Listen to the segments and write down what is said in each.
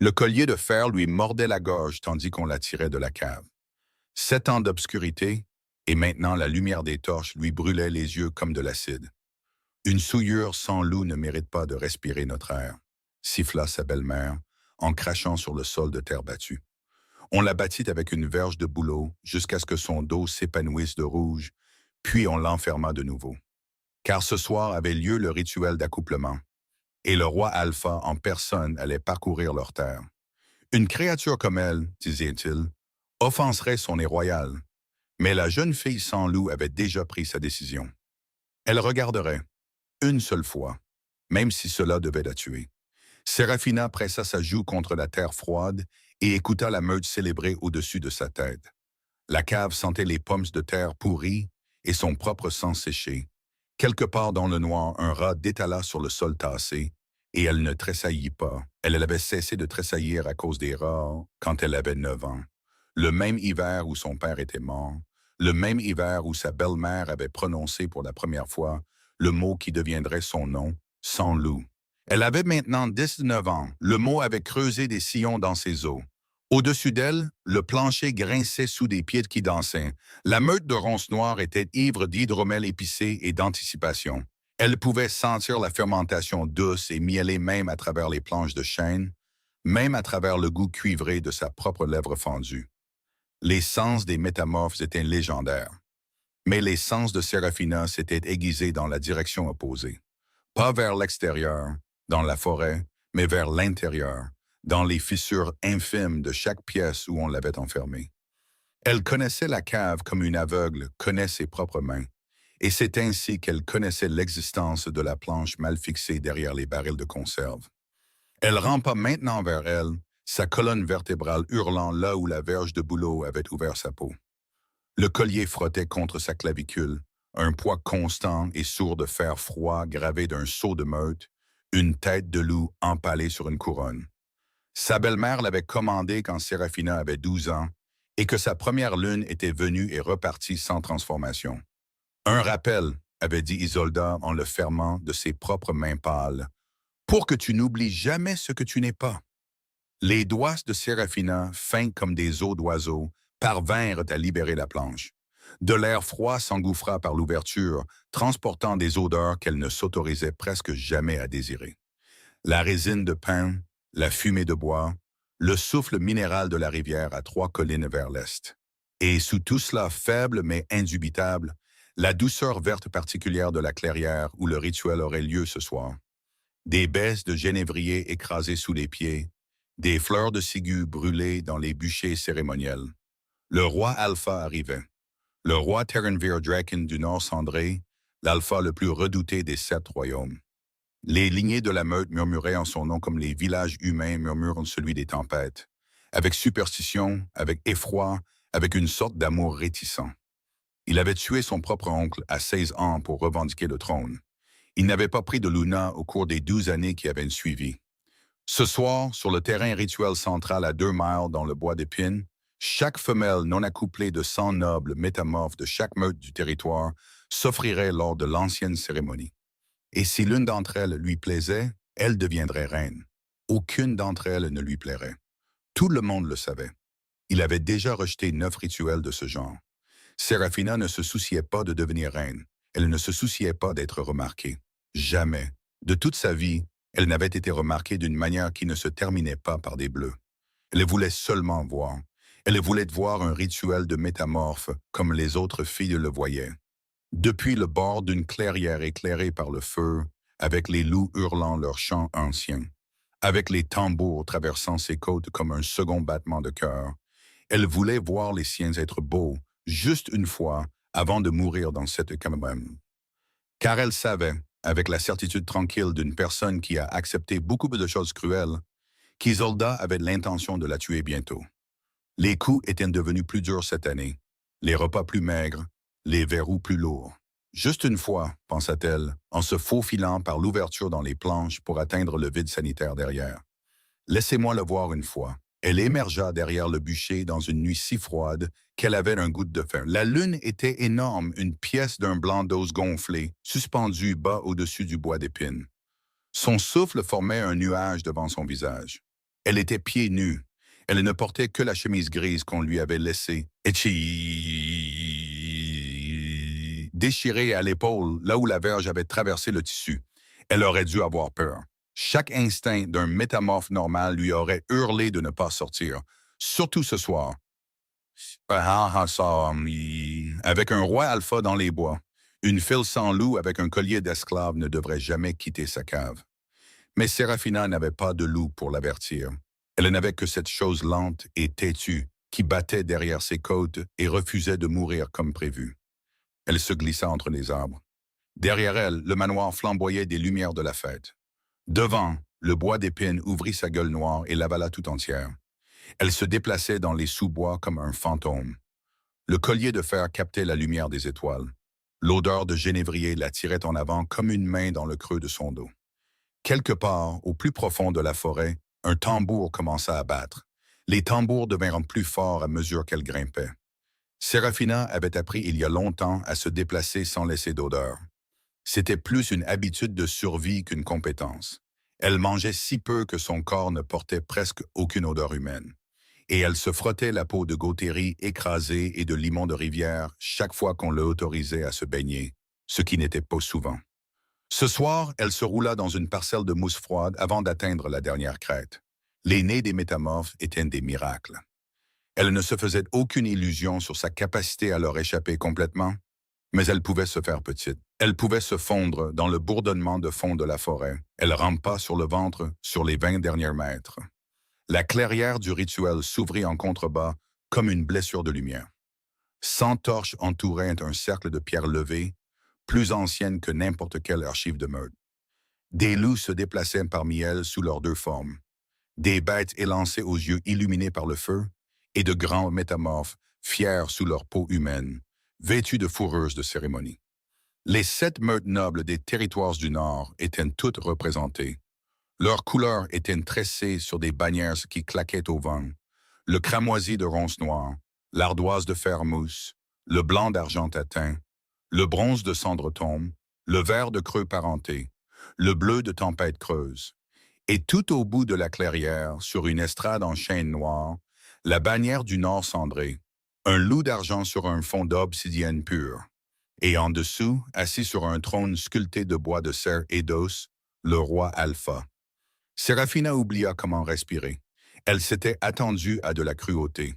Le collier de fer lui mordait la gorge tandis qu'on la tirait de la cave. 7 ans d'obscurité, et maintenant la lumière des torches lui brûlait les yeux comme de l'acide. Une souillure sans loup ne mérite pas de respirer notre air, siffla sa belle-mère, en crachant sur le sol de terre battue. On la battit avec une verge de bouleau jusqu'à ce que son dos s'épanouisse de rouge, puis on l'enferma de nouveau. Car ce soir avait lieu le rituel d'accouplement, et le roi Alpha en personne allait parcourir leur terre. Une créature comme elle, disait-il, offenserait son nez royal, mais la jeune fille sans loup avait déjà pris sa décision. Elle regarderait, une seule fois, même si cela devait la tuer. Séraphina pressa sa joue contre la terre froide et écouta la meute célébrer au-dessus de sa tête. La cave sentait les pommes de terre pourries et son propre sang séché. Quelque part dans le noir, un rat détala sur le sol tassé, et elle ne tressaillit pas. Elle avait cessé de tressaillir à cause des rats quand elle avait 9 ans. Le même hiver où son père était mort, le même hiver où sa belle-mère avait prononcé pour la première fois le mot qui deviendrait son nom, sans loup. Elle avait maintenant 19 ans. Le mot avait creusé des sillons dans ses os. Au-dessus d'elle, le plancher grinçait sous des pieds qui dansaient. La meute de ronces noires était ivre d'hydromel épicé et d'anticipation. Elle pouvait sentir la fermentation douce et mielée même à travers les planches de chêne, même à travers le goût cuivré de sa propre lèvre fendue. Les sens des métamorphes étaient légendaires. Mais les sens de Séraphina s'étaient aiguisés dans la direction opposée. Pas vers l'extérieur, dans la forêt, mais vers l'intérieur, dans les fissures infimes de chaque pièce où on l'avait enfermée. Elle connaissait la cave comme une aveugle connaît ses propres mains, et c'est ainsi qu'elle connaissait l'existence de la planche mal fixée derrière les barils de conserve. Elle rampa maintenant vers elle, sa colonne vertébrale hurlant là où la verge de bouleau avait ouvert sa peau. Le collier frottait contre sa clavicule, un poids constant et sourd de fer froid gravé d'un sceau de meute, une tête de loup empalée sur une couronne. Sa belle-mère l'avait commandé quand Séraphina avait 12 ans et que sa première lune était venue et repartie sans transformation. Un rappel, avait dit Isolda en le fermant de ses propres mains pâles, pour que tu n'oublies jamais ce que tu n'es pas. Les doigts de Séraphina, fins comme des os d'oiseaux, parvinrent à libérer la planche. De l'air froid s'engouffra par l'ouverture, transportant des odeurs qu'elle ne s'autorisait presque jamais à désirer. La résine de pin, la fumée de bois, le souffle minéral de la rivière à 3 collines vers l'est. Et sous tout cela faible mais indubitable, la douceur verte particulière de la clairière où le rituel aurait lieu ce soir. Des baies de genévrier écrasées sous les pieds, des fleurs de ciguë brûlées dans les bûchers cérémoniels. Le roi Alpha arrivait. Le roi Terenvir Draken du Nord cendré, l'Alpha le plus redouté des 7 royaumes. Les lignées de la meute murmuraient en son nom comme les villages humains murmurent celui des tempêtes, avec superstition, avec effroi, avec une sorte d'amour réticent. Il avait tué son propre oncle à 16 ans pour revendiquer le trône. Il n'avait pas pris de Luna au cours des 12 années qui avaient suivi. Ce soir, sur le terrain rituel central à 2 miles dans le bois d'épines, chaque femelle non accouplée de 100 nobles métamorphes de chaque meute du territoire s'offrirait lors de l'ancienne cérémonie. Et si l'une d'entre elles lui plaisait, elle deviendrait reine. Aucune d'entre elles ne lui plairait. Tout le monde le savait. Il avait déjà rejeté 9 rituels de ce genre. Séraphina ne se souciait pas de devenir reine. Elle ne se souciait pas d'être remarquée. Jamais. De toute sa vie, elle n'avait été remarquée d'une manière qui ne se terminait pas par des bleus. Elle voulait seulement voir. Elle voulait voir un rituel de métamorphe comme les autres filles le voyaient. Depuis le bord d'une clairière éclairée par le feu, avec les loups hurlant leurs chants anciens, avec les tambours traversant ses côtes comme un second battement de cœur, elle voulait voir les siens être beaux, juste une fois, avant de mourir dans cette camarade. Car elle savait, avec la certitude tranquille d'une personne qui a accepté beaucoup de choses cruelles, qu'Isolda avait l'intention de la tuer bientôt. Les coups étaient devenus plus durs cette année, les repas plus maigres, les verrous plus lourds. Juste une fois, pensa-t-elle, en se faufilant par l'ouverture dans les planches pour atteindre le vide sanitaire derrière. Laissez-moi le voir une fois. Elle émergea derrière le bûcher dans une nuit si froide qu'elle avait un goût de faim. La lune était énorme, une pièce d'un blanc d'os gonflé, suspendue bas au-dessus du bois d'épines. Son souffle formait un nuage devant son visage. Elle était pieds nus. Elle ne portait que la chemise grise qu'on lui avait laissée, déchirée à l'épaule, là où la verge avait traversé le tissu. Elle aurait dû avoir peur. Chaque instinct d'un métamorphe normal lui aurait hurlé de ne pas sortir, surtout ce soir. Avec un roi alpha dans les bois, une file sans loup avec un collier d'esclave ne devrait jamais quitter sa cave. Mais Séraphina n'avait pas de loup pour l'avertir. Elle n'avait que cette chose lente et têtue qui battait derrière ses côtes et refusait de mourir comme prévu. Elle se glissa entre les arbres. Derrière elle, le manoir flamboyait des lumières de la fête. Devant, le bois d'épines ouvrit sa gueule noire et l'avala tout entière. Elle se déplaçait dans les sous-bois comme un fantôme. Le collier de fer captait la lumière des étoiles. L'odeur de genévrier la tirait en avant comme une main dans le creux de son dos. Quelque part, au plus profond de la forêt, un tambour commença à battre. Les tambours devinrent plus forts à mesure qu'elle grimpait. Séraphina avait appris il y a longtemps à se déplacer sans laisser d'odeur. C'était plus une habitude de survie qu'une compétence. Elle mangeait si peu que son corps ne portait presque aucune odeur humaine. Et elle se frottait la peau de Gauthérie écrasée et de limon de rivière chaque fois qu'on l'autorisait à se baigner, ce qui n'était pas souvent. Ce soir, elle se roula dans une parcelle de mousse froide avant d'atteindre la dernière crête. Les nez des métamorphes étaient des miracles. Elle ne se faisait aucune illusion sur sa capacité à leur échapper complètement, mais elle pouvait se faire petite. Elle pouvait se fondre dans le bourdonnement de fond de la forêt. Elle rampa sur le ventre sur les 20 derniers mètres. La clairière du rituel s'ouvrit en contrebas comme une blessure de lumière. 100 torches entouraient un cercle de pierres levées, plus anciennes que n'importe quelle archive de meurtre. Des loups se déplaçaient parmi elles sous leurs deux formes. Des bêtes élancées aux yeux illuminés par le feu, et de grands métamorphes, fiers sous leur peau humaine, vêtus de fourrures de cérémonie. Les 7 meutes nobles des territoires du Nord étaient toutes représentées. Leurs couleurs étaient tressées sur des bannières qui claquaient au vent. Le cramoisi de ronces noires, l'ardoise de fer mousse, le blanc d'argentatin, le bronze de cendre tombe, le vert de creux parenté, le bleu de tempête creuse. Et tout au bout de la clairière, sur une estrade en chêne noir, la bannière du Nord cendré, un loup d'argent sur un fond d'obsidienne pure. Et en dessous, assis sur un trône sculpté de bois de cerf et d'os, le roi Alpha. Séraphina oublia comment respirer. Elle s'était attendue à de la cruauté.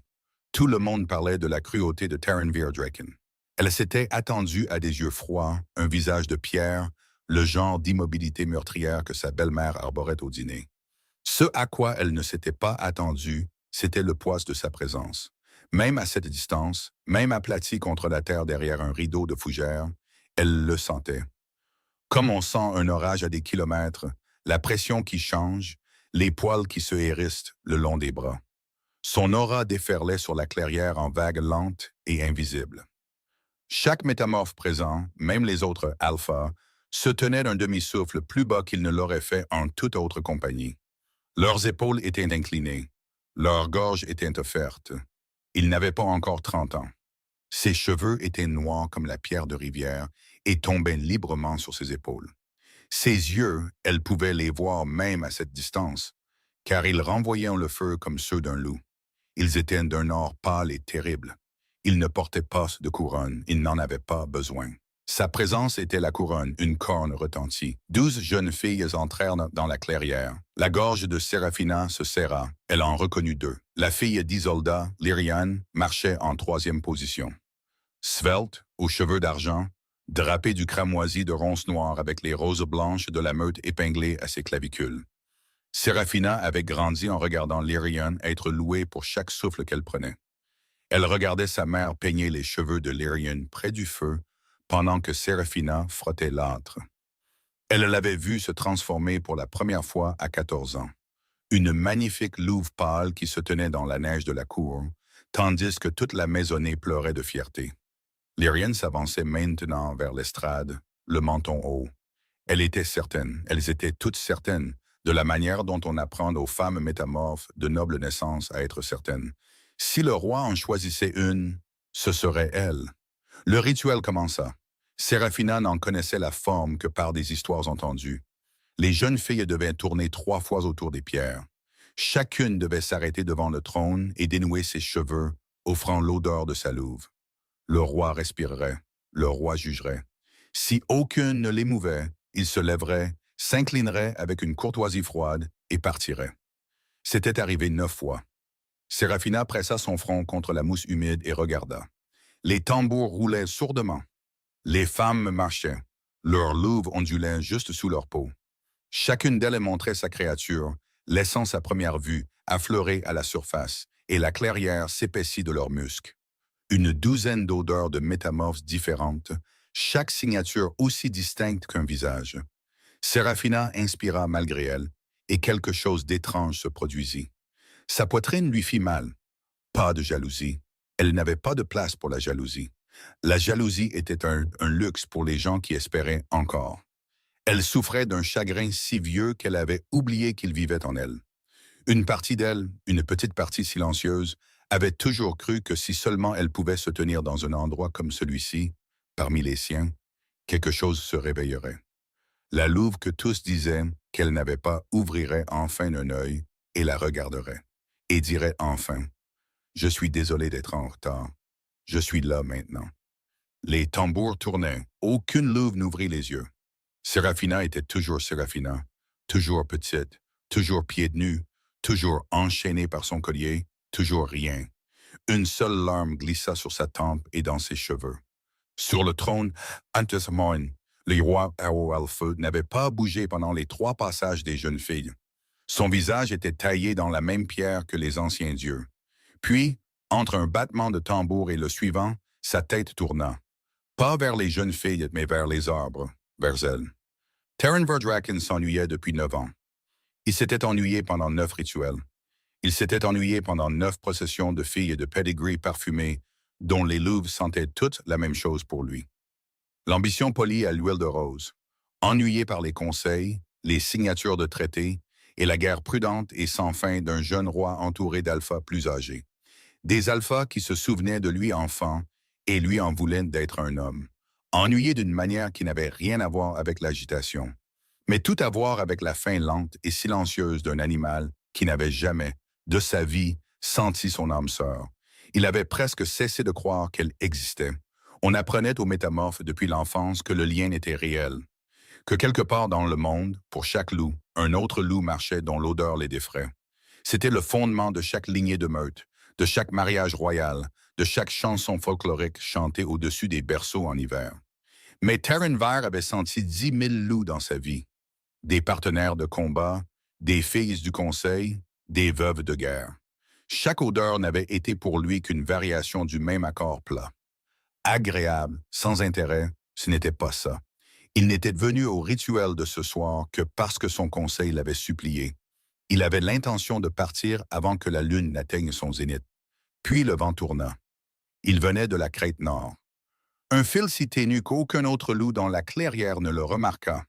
Tout le monde parlait de la cruauté de Taranvir Draken. Elle s'était attendue à des yeux froids, un visage de pierre, le genre d'immobilité meurtrière que sa belle-mère arborait au dîner. Ce à quoi elle ne s'était pas attendue, c'était le poids de sa présence. Même à cette distance, même aplatie contre la terre derrière un rideau de fougères, elle le sentait. Comme on sent un orage à des kilomètres, la pression qui change, les poils qui se hérissent le long des bras. Son aura déferlait sur la clairière en vagues lentes et invisibles. Chaque métamorphe présent, même les autres alphas, se tenait d'un demi-souffle plus bas qu'il ne l'aurait fait en toute autre compagnie. Leurs épaules étaient inclinées, leurs gorges étaient offertes. Ils n'avaient pas encore 30 ans. Ses cheveux étaient noirs comme la pierre de rivière et tombaient librement sur ses épaules. Ses yeux, elle pouvait les voir même à cette distance, car ils renvoyaient le feu comme ceux d'un loup. Ils étaient d'un or pâle et terrible. Il ne portait pas de couronne, il n'en avait pas besoin. Sa présence était la couronne, une corne retentit. 12 jeunes filles entrèrent dans la clairière. La gorge de Séraphina se serra. Elle en reconnut 2. La fille d'Isolda, Lyriane, marchait en 3e position. Svelte, aux cheveux d'argent, drapée du cramoisi de ronces noires avec les roses blanches de la meute épinglées à ses clavicules. Séraphina avait grandi en regardant Lyriane être louée pour chaque souffle qu'elle prenait. Elle regardait sa mère peigner les cheveux de Lyriane près du feu pendant que Séraphina frottait l'âtre. Elle l'avait vue se transformer pour la première fois à 14 ans. Une magnifique louve pâle qui se tenait dans la neige de la cour, tandis que toute la maisonnée pleurait de fierté. Lyriane s'avançait maintenant vers l'estrade, le menton haut. Elles étaient toutes certaines, de la manière dont on apprend aux femmes métamorphes de noble naissance à être certaines. Si le roi en choisissait une, ce serait elle. Le rituel commença. Séraphina n'en connaissait la forme que par des histoires entendues. Les jeunes filles devaient tourner 3 fois autour des pierres. Chacune devait s'arrêter devant le trône et dénouer ses cheveux, offrant l'odeur de sa louve. Le roi respirerait, le roi jugerait. Si aucune ne l'émouvait, il se lèverait, s'inclinerait avec une courtoisie froide et partirait. C'était arrivé 9 fois. Séraphina pressa son front contre la mousse humide et regarda. Les tambours roulaient sourdement. Les femmes marchaient. Leurs louves ondulaient juste sous leur peau. Chacune d'elles montrait sa créature, laissant sa première vue affleurer à la surface, et la clairière s'épaissit de leurs muscles. Une douzaine d'odeurs de métamorphes différentes, chaque signature aussi distincte qu'un visage. Séraphina inspira malgré elle, et quelque chose d'étrange se produisit. Sa poitrine lui fit mal. Pas de jalousie. Elle n'avait pas de place pour la jalousie. La jalousie était un luxe pour les gens qui espéraient encore. Elle souffrait d'un chagrin si vieux qu'elle avait oublié qu'il vivait en elle. Une partie d'elle, une petite partie silencieuse, avait toujours cru que si seulement elle pouvait se tenir dans un endroit comme celui-ci, parmi les siens, quelque chose se réveillerait. La louve que tous disaient qu'elle n'avait pas ouvrirait enfin un œil et la regarderait, et dirait enfin « Je suis désolé d'être en retard. Je suis là maintenant. » Les tambours tournaient. Aucune louve n'ouvrit les yeux. Séraphina était toujours Séraphina, toujours petite, toujours pieds nus, toujours enchaînée par son collier, toujours rien. Une seule larme glissa sur sa tempe et dans ses cheveux. Sur le trône, Antes-Moine, le roi Aoalfeu n'avait pas bougé pendant les 3 passages des jeunes filles. Son visage était taillé dans la même pierre que les anciens dieux. Puis, entre un battement de tambour et le suivant, sa tête tourna. Pas vers les jeunes filles, mais vers les arbres, vers elles. Taran Verdraken s'ennuyait depuis 9 ans. Il s'était ennuyé pendant 9 rituels. Il s'était ennuyé pendant 9 processions de filles de pedigree parfumées, dont les louves sentaient toutes la même chose pour lui. L'ambition polie à l'huile de rose, ennuyé par les conseils, les signatures de traités et la guerre prudente et sans fin d'un jeune roi entouré d'alphas plus âgés. Des alphas qui se souvenaient de lui enfant et lui en voulaient d'être un homme. Ennuyé d'une manière qui n'avait rien à voir avec l'agitation, mais tout à voir avec la faim lente et silencieuse d'un animal qui n'avait jamais, de sa vie, senti son âme sœur. Il avait presque cessé de croire qu'elle existait. On apprenait aux métamorphes depuis l'enfance que le lien était réel, que quelque part dans le monde, pour chaque loup, un autre loup marchait dont l'odeur les défrait. C'était le fondement de chaque lignée de meute, de chaque mariage royal, de chaque chanson folklorique chantée au-dessus des berceaux en hiver. Mais Taran Ver avait senti 10 000 loups dans sa vie. Des partenaires de combat, des filles du conseil, des veuves de guerre. Chaque odeur n'avait été pour lui qu'une variation du même accord plat. Agréable, sans intérêt, ce n'était pas ça. Il n'était venu au rituel de ce soir que parce que son conseil l'avait supplié. Il avait l'intention de partir avant que la lune n'atteigne son zénith. Puis le vent tourna. Il venait de la crête nord. Un fil si ténu qu'aucun autre loup dans la clairière ne le remarqua,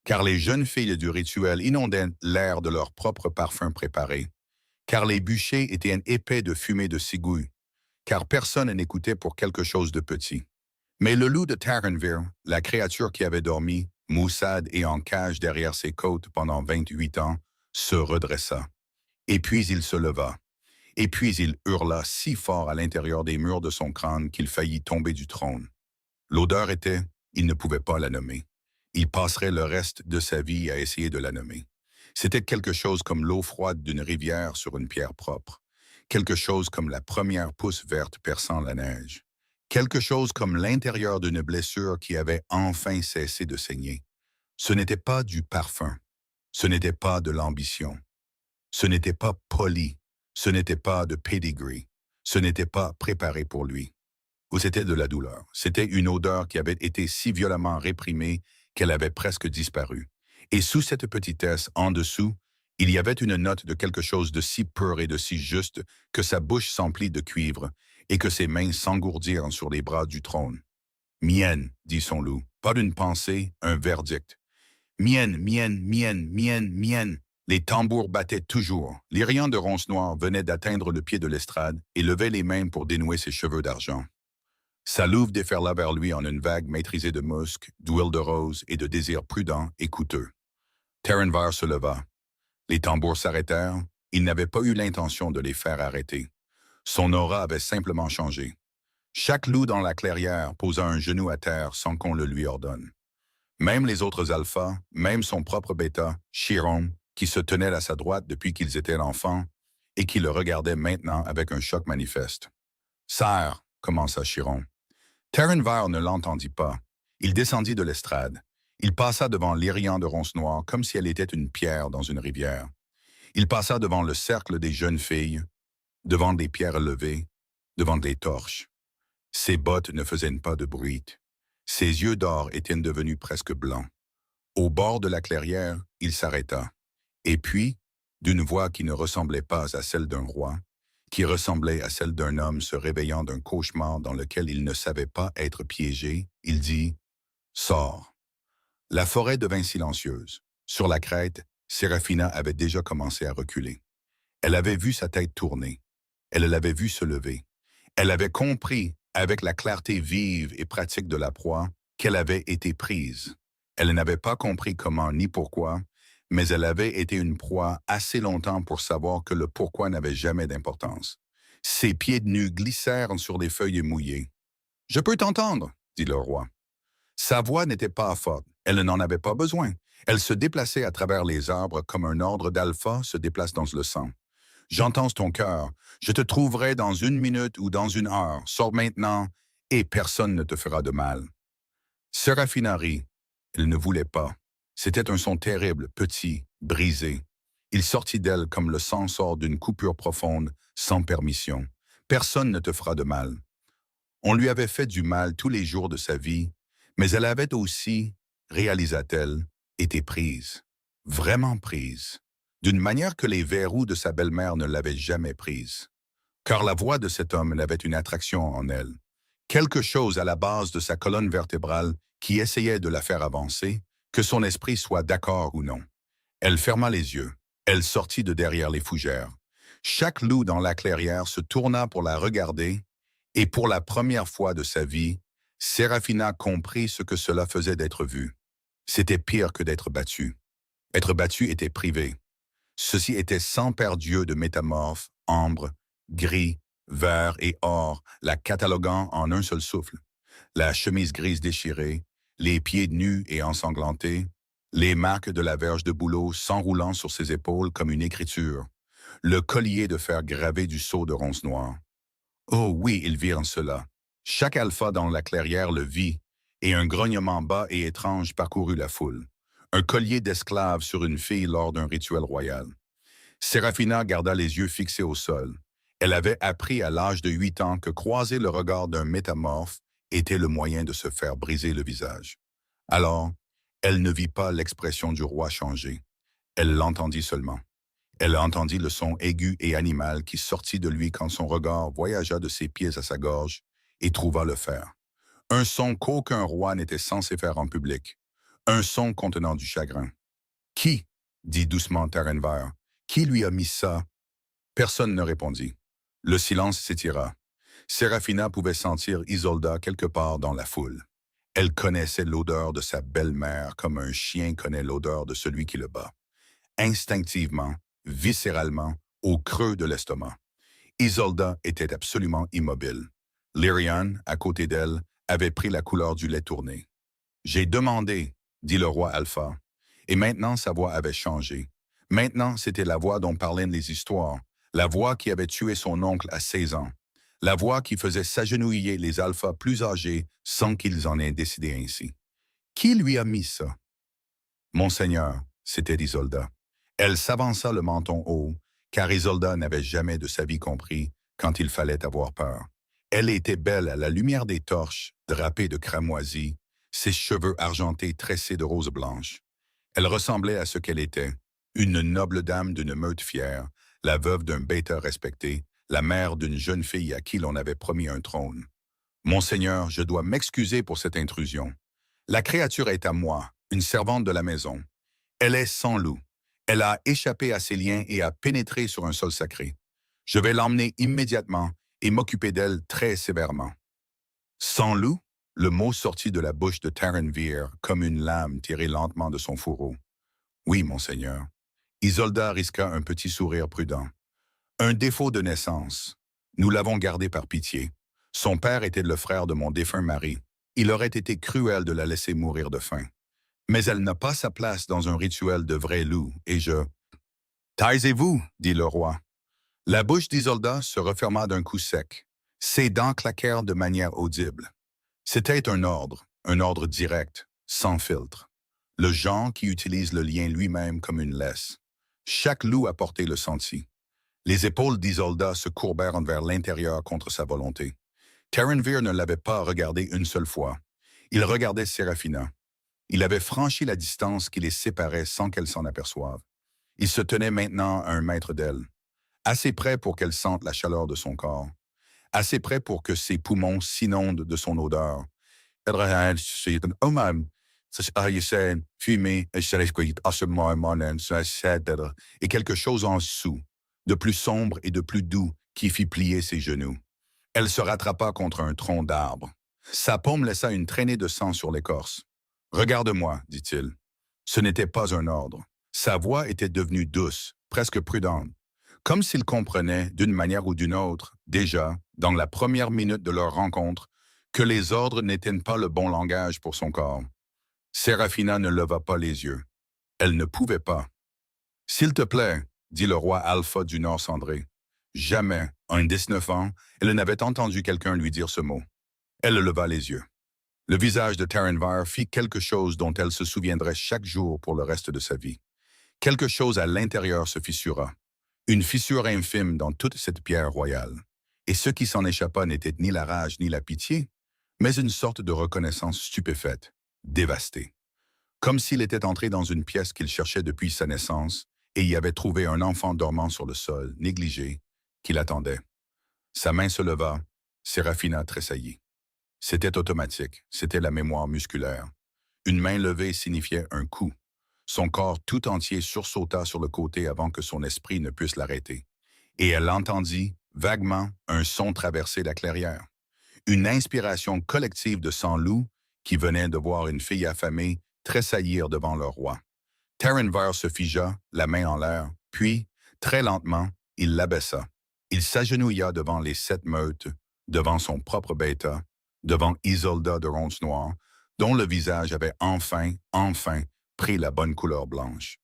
car les jeunes filles du rituel inondaient l'air de leur propre parfum préparé, car les bûchers étaient épais de fumée de cigouille, car personne n'écoutait pour quelque chose de petit. Mais le loup de Taranvir, la créature qui avait dormi, maussade et en cage derrière ses côtes pendant 28 ans, se redressa. Et puis il se leva. Et puis il hurla si fort à l'intérieur des murs de son crâne qu'il faillit tomber du trône. L'odeur était, il ne pouvait pas la nommer. Il passerait le reste de sa vie à essayer de la nommer. C'était quelque chose comme l'eau froide d'une rivière sur une pierre propre. Quelque chose comme la première pousse verte perçant la neige. Quelque chose comme l'intérieur d'une blessure qui avait enfin cessé de saigner. Ce n'était pas du parfum. Ce n'était pas de l'ambition. Ce n'était pas poli. Ce n'était pas de pedigree. Ce n'était pas préparé pour lui. Ou c'était de la douleur. C'était une odeur qui avait été si violemment réprimée qu'elle avait presque disparu. Et sous cette petitesse, en dessous, il y avait une note de quelque chose de si pur et de si juste que sa bouche s'emplit de cuivre et que ses mains s'engourdirent sur les bras du trône. « Mienne », dit son loup, pas d'une pensée, un verdict. « Mienne, mienne, mienne, mienne, mienne ». Les tambours battaient toujours. L'Irian de ronce noire venait d'atteindre le pied de l'estrade et levait les mains pour dénouer ses cheveux d'argent. Sa louve déferla vers lui en une vague maîtrisée de musc, d'huile de rose et de désirs prudents et coûteux. Taran Ver se leva. Les tambours s'arrêtèrent, Il n'avait pas eu l'intention de les faire arrêter. Son aura avait simplement changé. Chaque loup dans la clairière posa un genou à terre sans qu'on le lui ordonne. Même les autres alphas, même son propre bêta, Chiron, qui se tenait à sa droite depuis qu'ils étaient enfants, et qui le regardait maintenant avec un choc manifeste. « Sire, commença Chiron. Terrenvar ne l'entendit pas. Il descendit de l'estrade. Il passa devant l'Irian de Ronce-Noire comme si elle était une pierre dans une rivière. Il passa devant le cercle des jeunes filles, devant des pierres levées, devant des torches. Ses bottes ne faisaient pas de bruit. Ses yeux d'or étaient devenus presque blancs. Au bord de la clairière, il s'arrêta. Et puis, d'une voix qui ne ressemblait pas à celle d'un roi, qui ressemblait à celle d'un homme se réveillant d'un cauchemar dans lequel il ne savait pas être piégé, il dit « Sors ». La forêt devint silencieuse. Sur la crête, Séraphina avait déjà commencé à reculer. Elle avait vu sa tête tourner. Elle l'avait vu se lever. Elle avait compris, avec la clarté vive et pratique de la proie, qu'elle avait été prise. Elle n'avait pas compris comment ni pourquoi, mais elle avait été une proie assez longtemps pour savoir que le pourquoi n'avait jamais d'importance. Ses pieds nus glissèrent sur les feuilles mouillées. « Je peux t'entendre, » dit le roi. Sa voix n'était pas forte, elle n'en avait pas besoin. Elle se déplaçait à travers les arbres comme un ordre d'alpha se déplace dans le sang. « J'entends ton cœur. Je te trouverai dans 1 minute ou dans 1 heure. Sors maintenant, et personne ne te fera de mal. » Séraphina rit. Elle ne voulait pas. C'était un son terrible, petit, brisé. Il sortit d'elle comme le sang sort d'une coupure profonde, sans permission. Personne ne te fera de mal. On lui avait fait du mal tous les jours de sa vie, mais elle avait aussi, réalisa-t-elle, été prise. Vraiment prise. D'une manière que les verrous de sa belle-mère ne l'avaient jamais prise. Car la voix de cet homme avait une attraction en elle. Quelque chose à la base de sa colonne vertébrale qui essayait de la faire avancer, que son esprit soit d'accord ou non. Elle ferma les yeux. Elle sortit de derrière les fougères. Chaque loup dans la clairière se tourna pour la regarder, et pour la première fois de sa vie, Séraphina comprit ce que cela faisait d'être vue. C'était pire que d'être battue. Être battue était privé. Ceci était 100 paires d'yeux de métamorphes, ambre, gris, vert et or, la cataloguant en un seul souffle. La chemise grise déchirée, les pieds nus et ensanglantés, les marques de la verge de bouleau s'enroulant sur ses épaules comme une écriture, le collier de fer gravé du sceau de Ronce-Noire. Oh oui, ils virent cela. Chaque alpha dans la clairière le vit, et un grognement bas et étrange parcourut la foule. Un collier d'esclave sur une fille lors d'un rituel royal. Séraphina garda les yeux fixés au sol. Elle avait appris à l'âge de 8 ans que croiser le regard d'un métamorphe était le moyen de se faire briser le visage. Alors, elle ne vit pas l'expression du roi changer. Elle l'entendit seulement. Elle entendit le son aigu et animal qui sortit de lui quand son regard voyagea de ses pieds à sa gorge et trouva le fer. Un son qu'aucun roi n'était censé faire en public. Un son contenant du chagrin. « Qui ?» dit doucement Terrenvar. « Qui lui a mis ça ?» Personne ne répondit. Le silence s'étira. Séraphina pouvait sentir Isolda quelque part dans la foule. Elle connaissait l'odeur de sa belle-mère comme un chien connaît l'odeur de celui qui le bat. Instinctivement, viscéralement, au creux de l'estomac. Isolda était absolument immobile. Lyrian, à côté d'elle, avait pris la couleur du lait tourné. « J'ai demandé », dit le roi Alpha. Et maintenant, sa voix avait changé. Maintenant, c'était la voix dont parlaient les histoires, la voix qui avait tué son oncle à 16 ans, la voix qui faisait s'agenouiller les alphas plus âgés sans qu'ils en aient décidé ainsi. Qui lui a mis ça? Monseigneur, c'était Isolda. Elle s'avança le menton haut, car Isolda n'avait jamais de sa vie compris quand il fallait avoir peur. Elle était belle à la lumière des torches, drapée de cramoisie, ses cheveux argentés tressés de roses blanches. Elle ressemblait à ce qu'elle était, une noble dame d'une meute fière, la veuve d'un bêta respecté, la mère d'une jeune fille à qui l'on avait promis un trône. « Monseigneur, je dois m'excuser pour cette intrusion. La créature est à moi, une servante de la maison. Elle est sans loup. Elle a échappé à ses liens et a pénétré sur un sol sacré. Je vais l'emmener immédiatement et m'occuper d'elle très sévèrement. » Sans loup, le mot sortit de la bouche de Terrenvar comme une lame tirée lentement de son fourreau. « Oui, monseigneur. » Isolda risqua un petit sourire prudent. Un défaut de naissance. Nous l'avons gardé par pitié. Son père était le frère de mon défunt mari. Il aurait été cruel de la laisser mourir de faim. Mais elle n'a pas sa place dans un rituel de vrai loup, et je... Taisez-vous, dit le roi. La bouche d'Isolda se referma d'un coup sec. Ses dents claquèrent de manière audible. C'était un ordre direct, sans filtre. Le genre qui utilise le lien lui-même comme une laisse. Chaque loup a porté le senti. Les épaules d'Isolda se courbèrent vers l'intérieur contre sa volonté. Taranvir ne l'avait pas regardée une seule fois. Il regardait Séraphina. Il avait franchi la distance qui les séparait sans qu'elle s'en aperçoive. Il se tenait maintenant à 1 mètre d'elle, assez près pour qu'elle sente la chaleur de son corps, assez près pour que ses poumons s'inondent de son odeur. Fumé, et quelque chose en dessous, de plus sombre et de plus doux, qui fit plier ses genoux. Elle se rattrapa contre un tronc d'arbre. Sa paume laissa une traînée de sang sur l'écorce. « Regarde-moi, dit-il. » Ce n'était pas un ordre. Sa voix était devenue douce, presque prudente, comme s'il comprenait, d'une manière ou d'une autre, déjà, dans la première minute de leur rencontre, que les ordres n'étaient pas le bon langage pour son corps. Séraphina ne leva pas les yeux. Elle ne pouvait pas. « S'il te plaît, dit le roi Alpha du Nord cendré. » Jamais, en 19 ans, elle n'avait entendu quelqu'un lui dire ce mot. Elle leva les yeux. Le visage de Taranvar fit quelque chose dont elle se souviendrait chaque jour pour le reste de sa vie. Quelque chose à l'intérieur se fissura. Une fissure infime dans toute cette pierre royale. Et ce qui s'en échappa n'était ni la rage ni la pitié, mais une sorte de reconnaissance stupéfaite, dévastée. Comme s'il était entré dans une pièce qu'il cherchait depuis sa naissance et y avait trouvé un enfant dormant sur le sol, négligé, qui l'attendait. Sa main se leva, Séraphina tressaillit. C'était automatique, c'était la mémoire musculaire. Une main levée signifiait un coup. Son corps tout entier sursauta sur le côté avant que son esprit ne puisse l'arrêter. Et elle entendit, vaguement, un son traverser la clairière. Une inspiration collective de sang loup qui venait de voir une fille affamée tressaillir devant le roi. Taranvar se figea, la main en l'air, puis, très lentement, il l'abaissa. Il s'agenouilla devant les 7 meutes, devant son propre bêta, devant Isolda de Ronce-Noire, dont le visage avait enfin pris la bonne couleur blanche.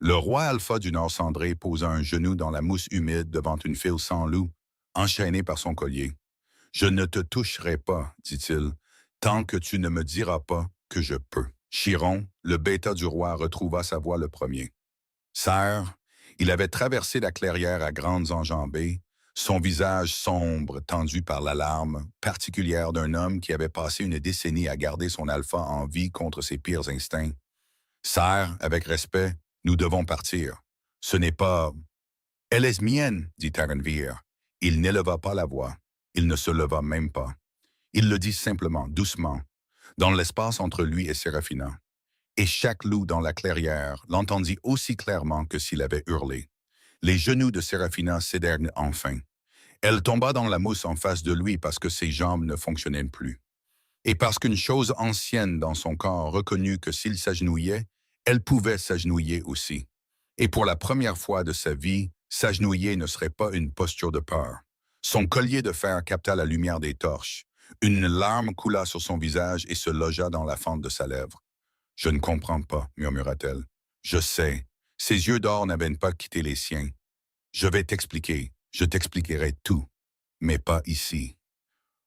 Le roi Alpha du Nord cendré posa un genou dans la mousse humide devant une file sans loup, enchaînée par son collier. « Je ne te toucherai pas, dit-il, tant que tu ne me diras pas que je peux. » Chiron, le bêta du roi, retrouva sa voix le premier. « Sire, il avait traversé la clairière à grandes enjambées, son visage sombre tendu par l'alarme particulière d'un homme qui avait passé une décennie à garder son alpha en vie contre ses pires instincts. « Sire, avec respect, nous devons partir. Ce n'est pas... »« Elle est mienne, dit Taranvir. » Il n'éleva pas la voix. Il ne se leva même pas. Il le dit simplement, doucement, dans l'espace entre lui et Séraphina. Et chaque loup dans la clairière l'entendit aussi clairement que s'il avait hurlé. Les genoux de Séraphina cédèrent enfin. Elle tomba dans la mousse en face de lui parce que ses jambes ne fonctionnaient plus. Et parce qu'une chose ancienne dans son corps reconnut que s'il s'agenouillait, elle pouvait s'agenouiller aussi. Et pour la première fois de sa vie, s'agenouiller ne serait pas une posture de peur. Son collier de fer capta la lumière des torches. Une larme coula sur son visage et se logea dans la fente de sa lèvre. « Je ne comprends pas, murmura-t-elle. Je sais. Ses yeux d'or n'avaient pas quitté les siens. Je vais t'expliquer. Je t'expliquerai tout. Mais pas ici. »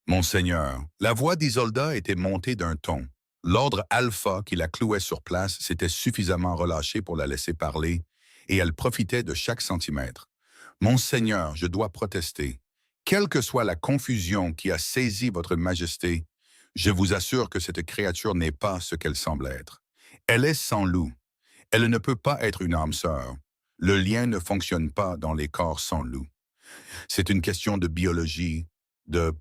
Monseigneur, la voix d'Isolda était montée d'un ton. L'ordre alpha qui la clouait sur place s'était suffisamment relâché pour la laisser parler, et elle profitait de chaque centimètre. « Monseigneur, je dois protester. Quelle que soit la confusion qui a saisi votre majesté, je vous assure que cette créature n'est pas ce qu'elle semble être. Elle est sans loup. Elle ne peut pas être une âme sœur. Le lien ne fonctionne pas dans les corps sans loup. C'est une question de biologie, de... »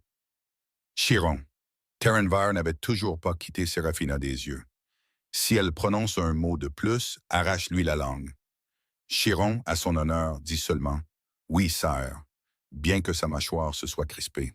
Chiron. Taranvar n'avait toujours pas quitté Séraphina des yeux. Si elle prononce un mot de plus, arrache-lui la langue. Chiron, à son honneur, dit seulement « Oui, sire », bien que sa mâchoire se soit crispée.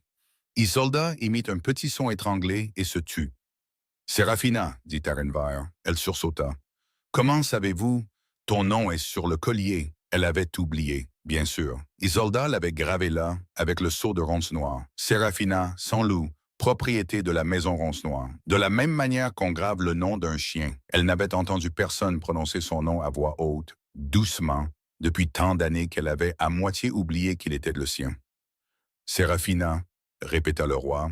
Isolda imite un petit son étranglé et se tut. « Séraphina, dit Taranvar. Elle sursauta. « Comment savez-vous Ton nom est sur le collier. Elle avait oublié, bien sûr. Isolda l'avait gravé là, avec le sceau de Ronce-Noire. Séraphina, sans loup, propriété de la maison Ronce-Noire. De la même manière qu'on grave le nom d'un chien, elle n'avait entendu personne prononcer son nom à voix haute, doucement, depuis tant d'années qu'elle avait à moitié oublié qu'il était le sien. Séraphina, répéta le roi,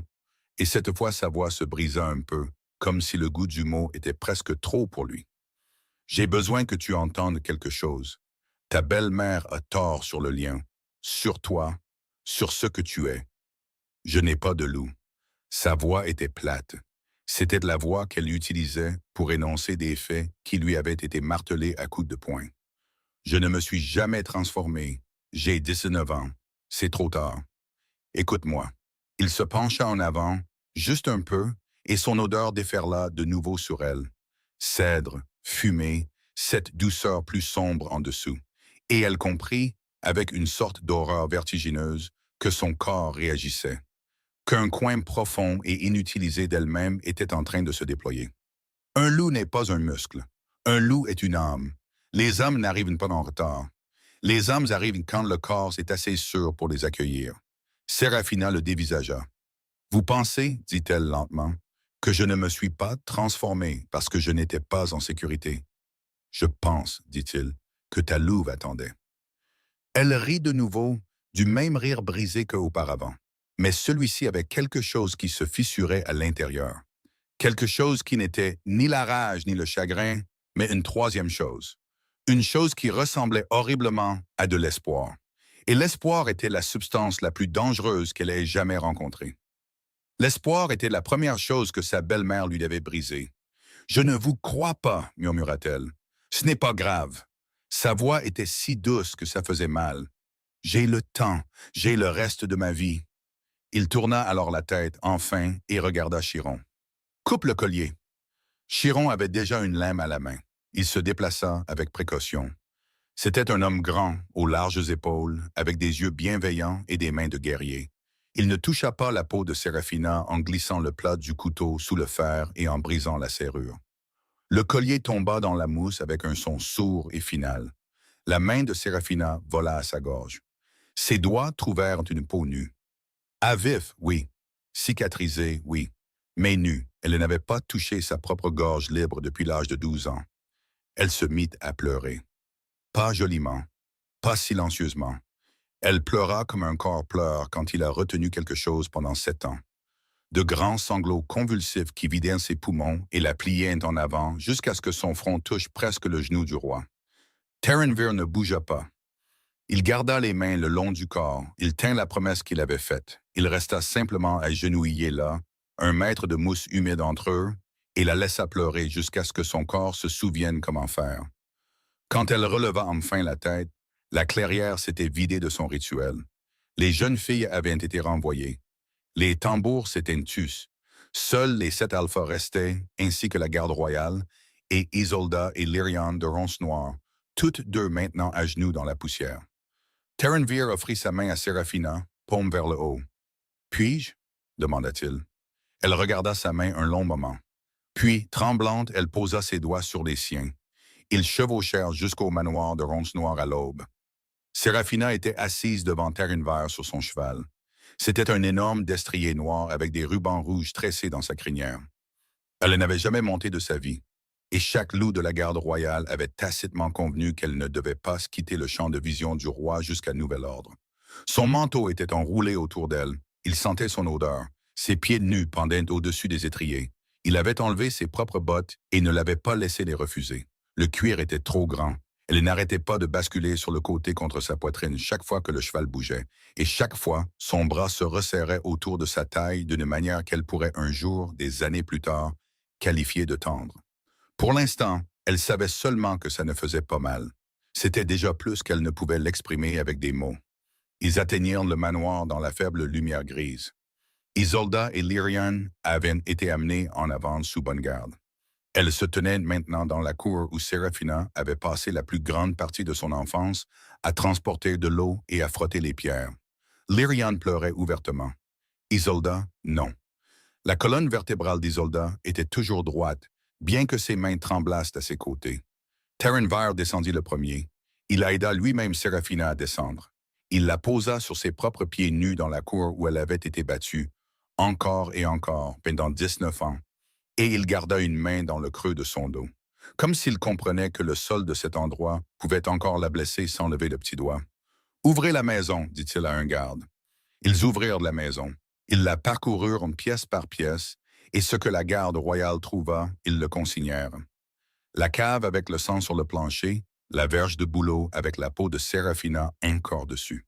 et cette fois sa voix se brisa un peu, comme si le goût du mot était presque trop pour lui. J'ai besoin que tu entendes quelque chose. Ta belle-mère a tort sur le lien, sur toi, sur ce que tu es. Je n'ai pas de loup. Sa voix était plate. C'était la voix qu'elle utilisait pour énoncer des faits qui lui avaient été martelés à coups de poing. Je ne me suis jamais transformé. J'ai 19 ans. C'est trop tard. Écoute-moi. Il se pencha en avant, juste un peu, et son odeur déferla de nouveau sur elle. Cèdre, fumée, cette douceur plus sombre en dessous. Et elle comprit, avec une sorte d'horreur vertigineuse, que son corps réagissait, qu'un coin profond et inutilisé d'elle-même était en train de se déployer. Un loup n'est pas un muscle. Un loup est une âme. Les âmes n'arrivent pas en retard. Les âmes arrivent quand le corps est assez sûr pour les accueillir. Séraphina le dévisagea. « Vous pensez, dit-elle lentement, que je ne me suis pas transformé parce que je n'étais pas en sécurité. Je pense, dit-il, que ta louve attendait. » Elle rit de nouveau, du même rire brisé qu'auparavant. Mais celui-ci avait quelque chose qui se fissurait à l'intérieur. Quelque chose qui n'était ni la rage ni le chagrin, mais une troisième chose. Une chose qui ressemblait horriblement à de l'espoir. Et l'espoir était la substance la plus dangereuse qu'elle ait jamais rencontrée. L'espoir était la première chose que sa belle-mère lui avait brisée. « Je ne vous crois pas, murmura-t-elle. Ce n'est pas grave. » Sa voix était si douce que ça faisait mal. « J'ai le temps, j'ai le reste de ma vie. » Il tourna alors la tête, enfin, et regarda Chiron. « Coupe le collier. » Chiron avait déjà une lame à la main. Il se déplaça avec précaution. C'était un homme grand, aux larges épaules, avec des yeux bienveillants et des mains de guerrier. Il ne toucha pas la peau de Séraphina en glissant le plat du couteau sous le fer et en brisant la serrure. Le collier tomba dans la mousse avec un son sourd et final. La main de Séraphina vola à sa gorge. Ses doigts trouvèrent une peau nue. À vif, oui. Cicatrisée, oui. Mais nue, elle n'avait pas touché sa propre gorge libre depuis l'âge de 12 ans. Elle se mit à pleurer. Pas joliment, pas silencieusement. Elle pleura comme un corps pleure quand il a retenu quelque chose pendant 7 ans. De grands sanglots convulsifs qui vidèrent ses poumons et la pliaient en avant jusqu'à ce que son front touche presque le genou du roi. Terenvir ne bougea pas. Il garda les mains le long du corps, il tint la promesse qu'il avait faite. Il resta simplement agenouillé là, un mètre de mousse humide entre eux, et la laissa pleurer jusqu'à ce que son corps se souvienne comment faire. Quand elle releva enfin la tête, la clairière s'était vidée de son rituel. Les jeunes filles avaient été renvoyées. Les tambours s'étaient tus. Seuls les 7 alphas restaient, ainsi que la garde royale, et Isolda et Lyrian de Ronce-Noire, toutes deux maintenant à genoux dans la poussière. Terenvir offrit sa main à Séraphina, paume vers le haut. « Puis-je » demanda-t-il. Elle regarda sa main un long moment. Puis, tremblante, elle posa ses doigts sur les siens. Ils chevauchèrent jusqu'au manoir de Ronce-Noire à l'aube. Séraphina était assise devant Terenvir sur son cheval. C'était un énorme destrier noir avec des rubans rouges tressés dans sa crinière. Elle n'avait jamais monté de sa vie, et chaque loup de la garde royale avait tacitement convenu qu'elle ne devait pas quitter le champ de vision du roi jusqu'à nouvel ordre. Son manteau était enroulé autour d'elle. Il sentait son odeur. Ses pieds nus pendaient au-dessus des étriers. Il avait enlevé ses propres bottes et ne l'avait pas laissé les refuser. Le cuir était trop grand. Elle n'arrêtait pas de basculer sur le côté contre sa poitrine chaque fois que le cheval bougeait, et chaque fois, son bras se resserrait autour de sa taille d'une manière qu'elle pourrait un jour, des années plus tard, qualifier de tendre. Pour l'instant, elle savait seulement que ça ne faisait pas mal. C'était déjà plus qu'elle ne pouvait l'exprimer avec des mots. Ils atteignirent le manoir dans la faible lumière grise. Isolda et Lyrian avaient été amenés en avant sous bonne garde. Elle se tenait maintenant dans la cour où Séraphina avait passé la plus grande partie de son enfance à transporter de l'eau et à frotter les pierres. Lyrian pleurait ouvertement. Isolda, non. La colonne vertébrale d'Isolda était toujours droite, bien que ses mains tremblassent à ses côtés. Terenvar descendit le premier. Il aida lui-même Seraphina à descendre. Il la posa sur ses propres pieds nus dans la cour où elle avait été battue, encore et encore, pendant 19 ans, et il garda une main dans le creux de son dos, comme s'il comprenait que le sol de cet endroit pouvait encore la blesser sans lever le petit doigt. « Ouvrez la maison », dit-il à un garde. Ils ouvrirent la maison. Ils la parcoururent pièce par pièce, et ce que la garde royale trouva, ils le consignèrent. La cave avec le sang sur le plancher, la verge de bouleau avec la peau de Seraphina encore dessus.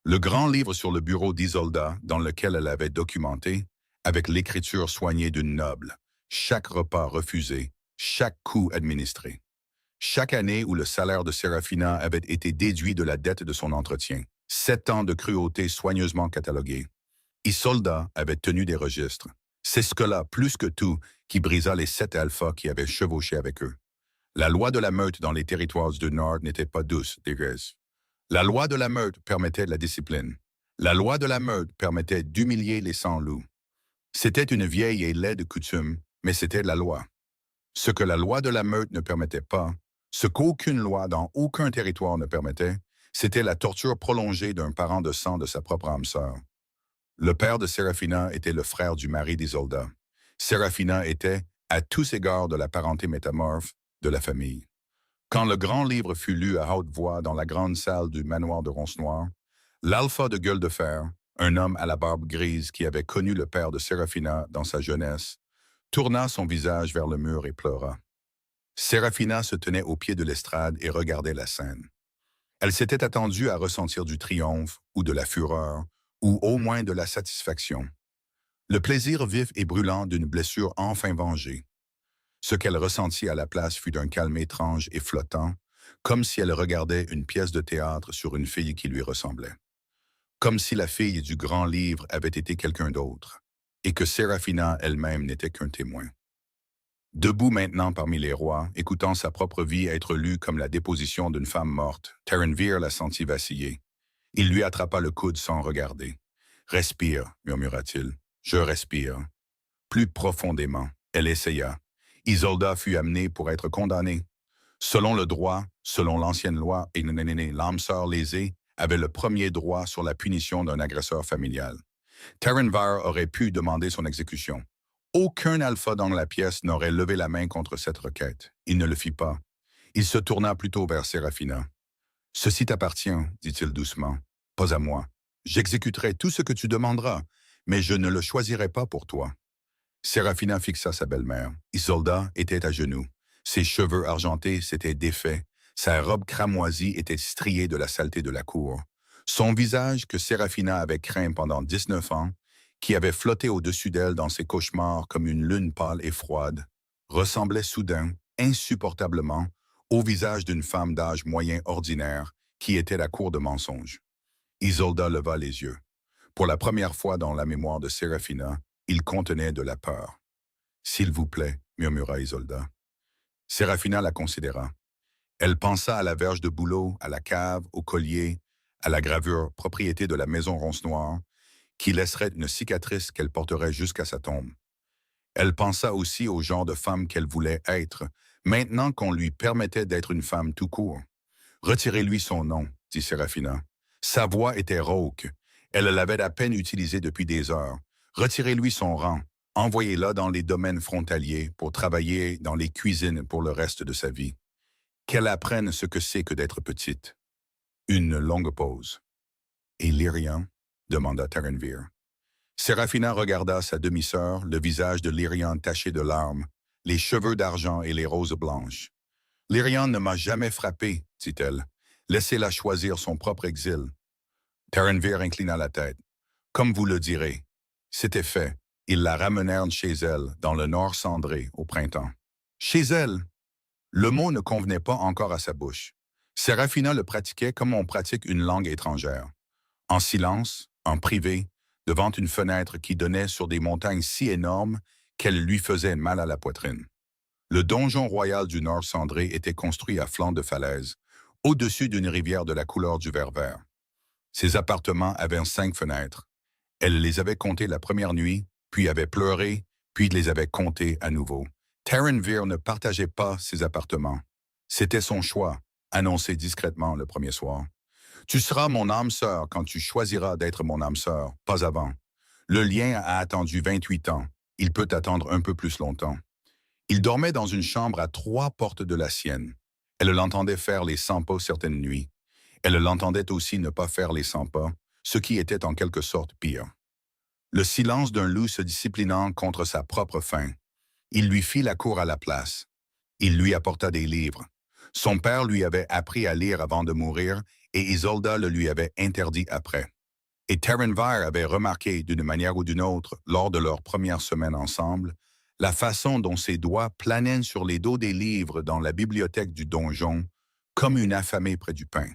Le grand livre sur le bureau d'Isolda, dans lequel elle avait documenté, avec l'écriture soignée d'une noble, chaque repas refusé, chaque coup administré. Chaque année où le salaire de Seraphina avait été déduit de la dette de son entretien, 7 ans de cruauté soigneusement catalogués. Isolda avait tenu des registres. C'est ce que-là, plus que tout, qui brisa les 7 alphas qui avaient chevauché avec eux. La loi de la meute dans les territoires du Nord n'était pas douce, Dégès. La loi de la meute permettait la discipline. La loi de la meute permettait d'humilier les sans-loups. C'était une vieille et laide coutume, mais c'était la loi. Ce que la loi de la meute ne permettait pas, ce qu'aucune loi dans aucun territoire ne permettait, c'était la torture prolongée d'un parent de sang de sa propre âme sœur. Le père de Seraphina était le frère du mari d'Isolda. Seraphina était, à tous égards de la parenté métamorphe, de la famille. Quand le grand livre fut lu à haute voix dans la grande salle du manoir de Roncenoir, l'alpha de gueule de fer, un homme à la barbe grise qui avait connu le père de Seraphina dans sa jeunesse, tourna son visage vers le mur et pleura. Seraphina se tenait au pied de l'estrade et regardait la scène. Elle s'était attendue à ressentir du triomphe ou de la fureur, ou au moins de la satisfaction. Le plaisir vif et brûlant d'une blessure enfin vengée. Ce qu'elle ressentit à la place fut d'un calme étrange et flottant, comme si elle regardait une pièce de théâtre sur une fille qui lui ressemblait. Comme si la fille du grand livre avait été quelqu'un d'autre, et que Seraphina elle-même n'était qu'un témoin. Debout maintenant parmi les rois, écoutant sa propre vie être lue comme la déposition d'une femme morte, Terenvir la sentit vaciller. Il lui attrapa le coude sans regarder. « Respire », murmura-t-il. « Je respire. » Plus profondément, elle essaya. Isolda fut amenée pour être condamnée. Selon le droit, selon l'ancienne loi, et l'âme sœur lésée avait le premier droit sur la punition d'un agresseur familial. Terenvar aurait pu demander son exécution. Aucun alpha dans la pièce n'aurait levé la main contre cette requête. Il ne le fit pas. Il se tourna plutôt vers Seraphina. « Ceci t'appartient, dit-il doucement. Pas à moi. J'exécuterai tout ce que tu demanderas, mais je ne le choisirai pas pour toi. » Seraphina fixa sa belle-mère. Isolda était à genoux. Ses cheveux argentés s'étaient défaits. Sa robe cramoisie était striée de la saleté de la cour. Son visage, que Seraphina avait craint pendant 19 ans, qui avait flotté au-dessus d'elle dans ses cauchemars comme une lune pâle et froide, ressemblait soudain, insupportablement, au visage d'une femme d'âge moyen ordinaire qui était la cour de mensonges. Isolda leva les yeux. Pour la première fois dans la mémoire de Seraphina, il contenait de la peur. « S'il vous plaît », murmura Isolda. Seraphina la considéra. Elle pensa à la verge de bouleau, à la cave, au collier, à la gravure propriété de la maison Roncenoir, qui laisserait une cicatrice qu'elle porterait jusqu'à sa tombe. Elle pensa aussi au genre de femme qu'elle voulait être, maintenant qu'on lui permettait d'être une femme tout court. « Retirez-lui son nom », dit Seraphina. Sa voix était rauque. Elle l'avait à peine utilisée depuis des heures. « Retirez-lui son rang. Envoyez-la dans les domaines frontaliers pour travailler dans les cuisines pour le reste de sa vie. Qu'elle apprenne ce que c'est que d'être petite. » Une longue pause. « Et Lyrian ?» demanda Terenvir. Seraphina regarda sa demi-sœur, le visage de Lyrian taché de larmes, les cheveux d'argent et les roses blanches. « Lyrian ne m'a jamais frappé, dit-elle. Laissez-la choisir son propre exil. » Terenvir inclina la tête. « Comme vous le direz. » C'était fait. Ils la ramenèrent chez elle, dans le nord cendré, au printemps. Chez elle! Le mot ne convenait pas encore à sa bouche. Seraphina le pratiquait comme on pratique une langue étrangère. En silence, en privé, devant une fenêtre qui donnait sur des montagnes si énormes qu'elles lui faisaient mal à la poitrine. Le donjon royal du Nord cendré était construit à flanc de falaise, au-dessus d'une rivière de la couleur du verre vert. Ses appartements avaient 5 fenêtres. Elle les avait comptées la première nuit, puis avait pleuré, puis les avait comptées à nouveau. Terenvir ne partageait pas ses appartements. C'était son choix, annoncé discrètement le premier soir. Tu seras mon âme sœur quand tu choisiras d'être mon âme sœur, pas avant. Le lien a attendu 28 ans. Il peut attendre un peu plus longtemps. Il dormait dans une chambre à 3 portes de la sienne. Elle l'entendait faire les 100 pas certaines nuits. Elle l'entendait aussi ne pas faire les 100 pas, ce qui était en quelque sorte pire. Le silence d'un loup se disciplinant contre sa propre faim. Il lui fit la cour à la place. Il lui apporta des livres. Son père lui avait appris à lire avant de mourir et Isolda le lui avait interdit après. Et Terenvar avait remarqué d'une manière ou d'une autre, lors de leur première semaine ensemble, la façon dont ses doigts planaient sur les dos des livres dans la bibliothèque du donjon, comme une affamée près du pain.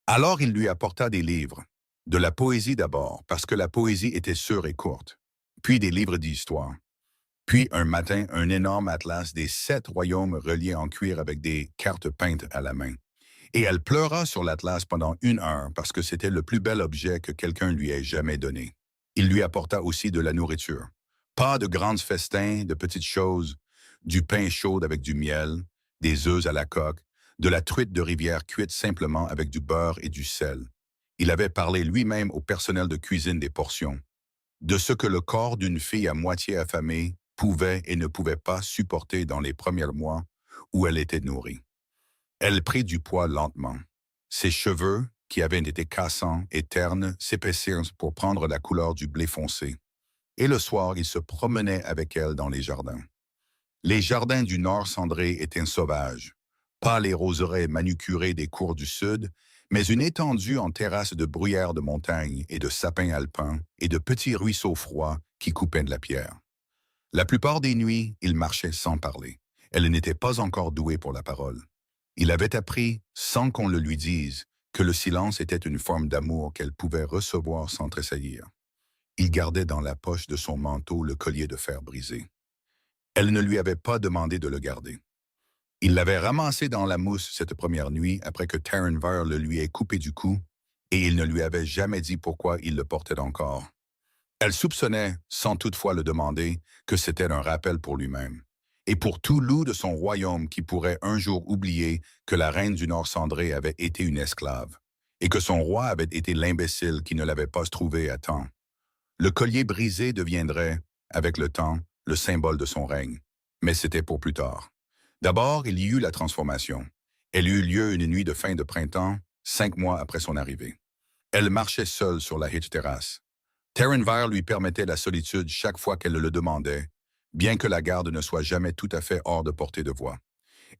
Alors il lui apporta des livres, de la poésie d'abord, parce que la poésie était sûre et courte, puis des livres d'histoire. Puis un matin, un énorme atlas des 7 royaumes reliés en cuir avec des cartes peintes à la main. Et elle pleura sur l'atlas pendant 1 heure parce que c'était le plus bel objet que quelqu'un lui ait jamais donné. Il lui apporta aussi de la nourriture. Pas de grands festins, de petites choses, du pain chaud avec du miel, des œufs à la coque, de la truite de rivière cuite simplement avec du beurre et du sel. Il avait parlé lui-même au personnel de cuisine des portions, de ce que le corps d'une fille à moitié affamée pouvait et ne pouvait pas supporter dans les premiers mois où elle était nourrie. Elle prit du poids lentement. Ses cheveux, qui avaient été cassants et ternes, s'épaissirent pour prendre la couleur du blé foncé. Et le soir, il se promenait avec elle dans les jardins. Les jardins du Nord cendré étaient sauvages, pas les roseraies manucurées des cours du Sud, mais une étendue en terrasse de bruyères de montagne et de sapins alpins et de petits ruisseaux froids qui coupaient de la pierre. La plupart des nuits, il marchait sans parler. Elle n'était pas encore douée pour la parole. Il avait appris, sans qu'on le lui dise, que le silence était une forme d'amour qu'elle pouvait recevoir sans tressaillir. Il gardait dans la poche de son manteau le collier de fer brisé. Elle ne lui avait pas demandé de le garder. Il l'avait ramassé dans la mousse cette première nuit après que Terenvar le lui ait coupé du cou, et il ne lui avait jamais dit pourquoi il le portait encore. Elle soupçonnait, sans toutefois le demander, que c'était un rappel pour lui-même. Et pour tout loup de son royaume qui pourrait un jour oublier que la reine du Nord cendré avait été une esclave, et que son roi avait été l'imbécile qui ne l'avait pas trouvé à temps. Le collier brisé deviendrait, avec le temps, le symbole de son règne. Mais c'était pour plus tard. D'abord, il y eut la transformation. Elle eut lieu une nuit de fin de printemps, 5 mois après son arrivée. Elle marchait seule sur la hitch terrasse. Terenvar lui permettait la solitude chaque fois qu'elle le demandait, bien que la garde ne soit jamais tout à fait hors de portée de voix.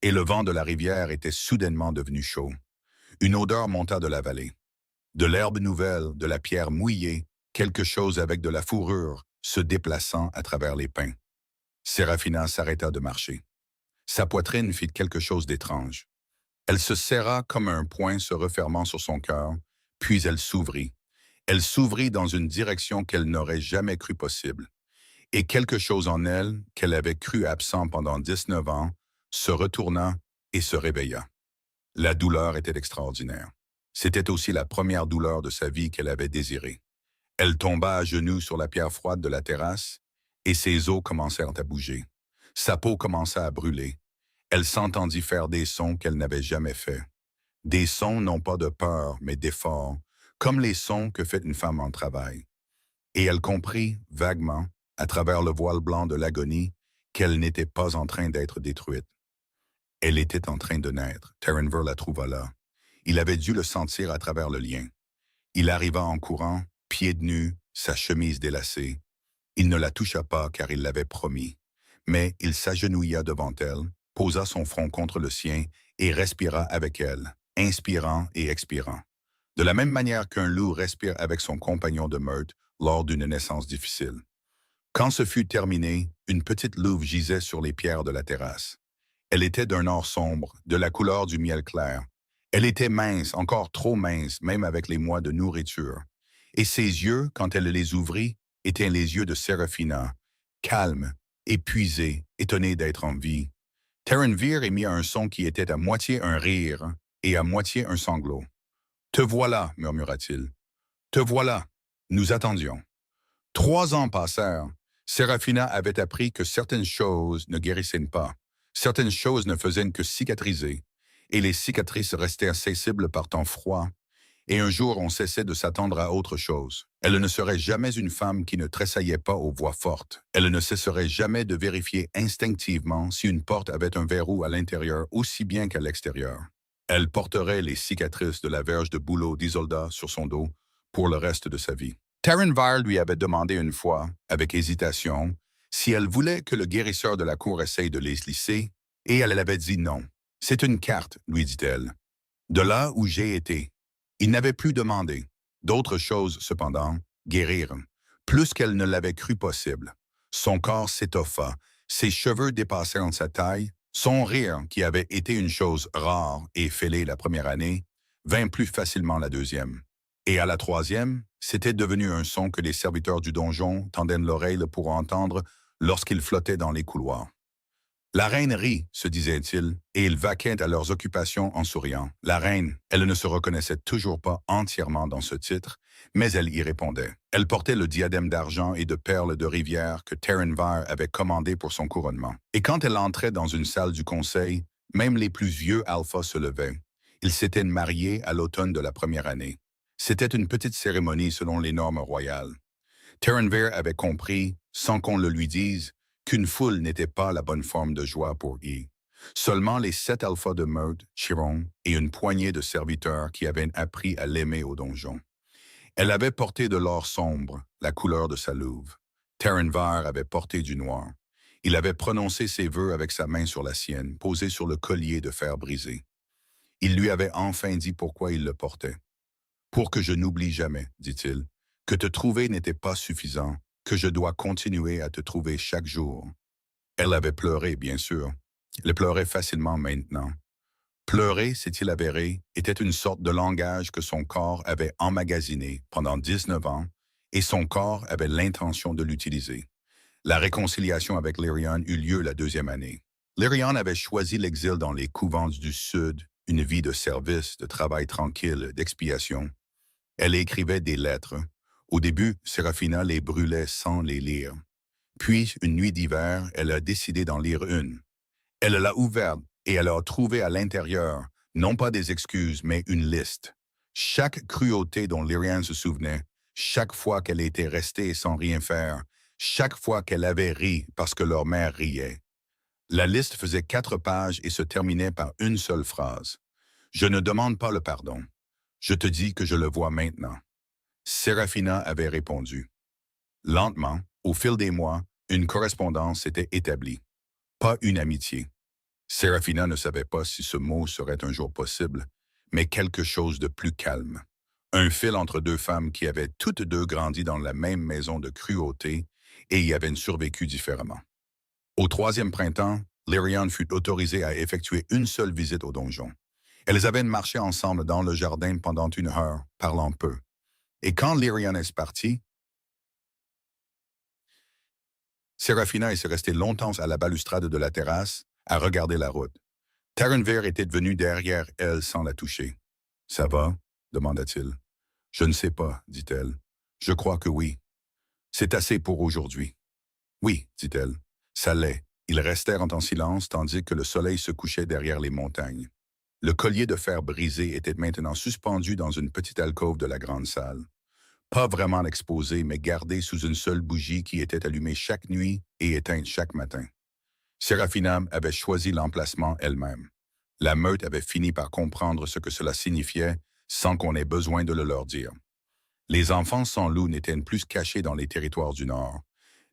Et le vent de la rivière était soudainement devenu chaud. Une odeur monta de la vallée. De l'herbe nouvelle, de la pierre mouillée, quelque chose avec de la fourrure se déplaçant à travers les pins. Séraphina s'arrêta de marcher. Sa poitrine fit quelque chose d'étrange. Elle se serra comme un poing se refermant sur son cœur, puis elle s'ouvrit. Elle s'ouvrit dans une direction qu'elle n'aurait jamais cru possible. Et quelque chose en elle, qu'elle avait cru absent pendant 19 ans, se retourna et se réveilla. La douleur était extraordinaire. C'était aussi la première douleur de sa vie qu'elle avait désirée. Elle tomba à genoux sur la pierre froide de la terrasse, et ses os commencèrent à bouger. Sa peau commença à brûler. Elle s'entendit faire des sons qu'elle n'avait jamais faits. Des sons non pas de peur, mais d'effort, comme les sons que fait une femme en travail. Et elle comprit, vaguement, à travers le voile blanc de l'agonie, qu'elle n'était pas en train d'être détruite. Elle était en train de naître. Terenvar la trouva là. Il avait dû le sentir à travers le lien. Il arriva en courant, pieds nus, sa chemise délacée. Il ne la toucha pas car il l'avait promis. Mais il s'agenouilla devant elle, posa son front contre le sien et respira avec elle, inspirant et expirant. De la même manière qu'un loup respire avec son compagnon de meute lors d'une naissance difficile. Quand ce fut terminé, une petite louve gisait sur les pierres de la terrasse. Elle était d'un or sombre, de la couleur du miel clair. Elle était mince, encore trop mince, même avec les mois de nourriture. Et ses yeux, quand elle les ouvrit, étaient les yeux de Séraphina, calmes, épuisés, étonnés d'être en vie. Terenvar émit un son qui était à moitié un rire et à moitié un sanglot. « Te voilà, murmura-t-il. Te voilà. Nous attendions. » 3 ans passèrent. Séraphina avait appris que certaines choses ne guérissaient pas. Certaines choses ne faisaient que cicatriser. et les cicatrices restaient accessibles par temps froid, et un jour on cessait de s'attendre à autre chose. Elle ne serait jamais une femme qui ne tressaillait pas aux voix fortes. Elle ne cesserait jamais de vérifier instinctivement si une porte avait un verrou à l'intérieur aussi bien qu'à l'extérieur. Elle porterait les cicatrices de la verge de bouleau d'Isolda sur son dos pour le reste de sa vie. Taryn Vare lui avait demandé une fois, avec hésitation, si elle voulait que le guérisseur de la cour essaye de les lisser, et elle avait dit non. « C'est une carte, lui dit-elle. De là où j'ai été. » Il n'avait plus demandé. D'autres choses, cependant, guérir, plus qu'elle ne l'avait cru possible. Son corps s'étoffa, ses cheveux dépassèrent sa taille, son rire, qui avait été une chose rare et fêlée la première année, vint plus facilement la deuxième. Et à la troisième, c'était devenu un son que les serviteurs du donjon tendaient l'oreille pour entendre lorsqu'ils flottaient dans les couloirs. La reine rit, se disait-il, et ils vaquaient à leurs occupations en souriant. La reine, elle ne se reconnaissait toujours pas entièrement dans ce titre, mais elle y répondait. Elle portait le diadème d'argent et de perles de rivière que Taryn Vare avait commandé pour son couronnement. Et quand elle entrait dans une salle du conseil, même les plus vieux alphas se levaient. Ils s'étaient mariés à l'automne de la première année. C'était une petite cérémonie selon les normes royales. Taryn Vare avait compris, sans qu'on le lui dise, qu'une foule n'était pas la bonne forme de joie pour Y. Seulement les 7 alphas de Meurthe, Chiron et une poignée de serviteurs qui avaient appris à l'aimer au donjon. Elle avait porté de l'or sombre, la couleur de sa louve. Taryn Vare avait porté du noir. Il avait prononcé ses vœux avec sa main sur la sienne, posée sur le collier de fer brisé. Il lui avait enfin dit pourquoi il le portait. « Pour que je n'oublie jamais, dit-il, que te trouver n'était pas suffisant, que je dois continuer à te trouver chaque jour. » Elle avait pleuré, bien sûr. Elle pleurait facilement maintenant. Pleurer, s'est-il avéré, était une sorte de langage que son corps avait emmagasiné pendant 19 ans, et son corps avait l'intention de l'utiliser. La réconciliation avec Lyrian eut lieu la deuxième année. Lyrian avait choisi l'exil dans les couvents du Sud, une vie de service, de travail tranquille, d'expiation. Elle écrivait des lettres. Au début, Séraphina les brûlait sans les lire. Puis, une nuit d'hiver, elle a décidé d'en lire une. Elle l'a ouverte et elle a trouvé à l'intérieur, non pas des excuses, mais une liste. Chaque cruauté dont Lyrian se souvenait, chaque fois qu'elle était restée sans rien faire, chaque fois qu'elle avait ri parce que leur mère riait. La liste faisait 4 pages et se terminait par une seule phrase. « Je ne demande pas le pardon. Je te dis que je le vois maintenant. » Séraphina avait répondu. Lentement, au fil des mois, une correspondance s'était établie. Pas une amitié. Séraphina ne savait pas si ce mot serait un jour possible, mais quelque chose de plus calme. Un fil entre deux femmes qui avaient toutes deux grandi dans la même maison de cruauté et y avaient survécu différemment. Au 3e printemps, Lyrian fut autorisée à effectuer une seule visite au donjon. Elles avaient marché ensemble dans le jardin pendant 1 heure, parlant peu. Et quand Lyrian est parti, Séraphina est restée longtemps à la balustrade de la terrasse, à regarder la route. Taryn Vare était venu derrière elle sans la toucher. « Ça va ?» demanda-t-il. « Je ne sais pas, dit-elle. Je crois que oui. C'est assez pour aujourd'hui. »« Oui, dit-elle. Ça l'est. » Ils restèrent en silence tandis que le soleil se couchait derrière les montagnes. Le collier de fer brisé était maintenant suspendu dans une petite alcôve de la grande salle. Pas vraiment exposé, mais gardé sous une seule bougie qui était allumée chaque nuit et éteinte chaque matin. Séraphina avait choisi l'emplacement elle-même. La meute avait fini par comprendre ce que cela signifiait sans qu'on ait besoin de le leur dire. Les enfants sans loup n'étaient plus cachés dans les territoires du Nord.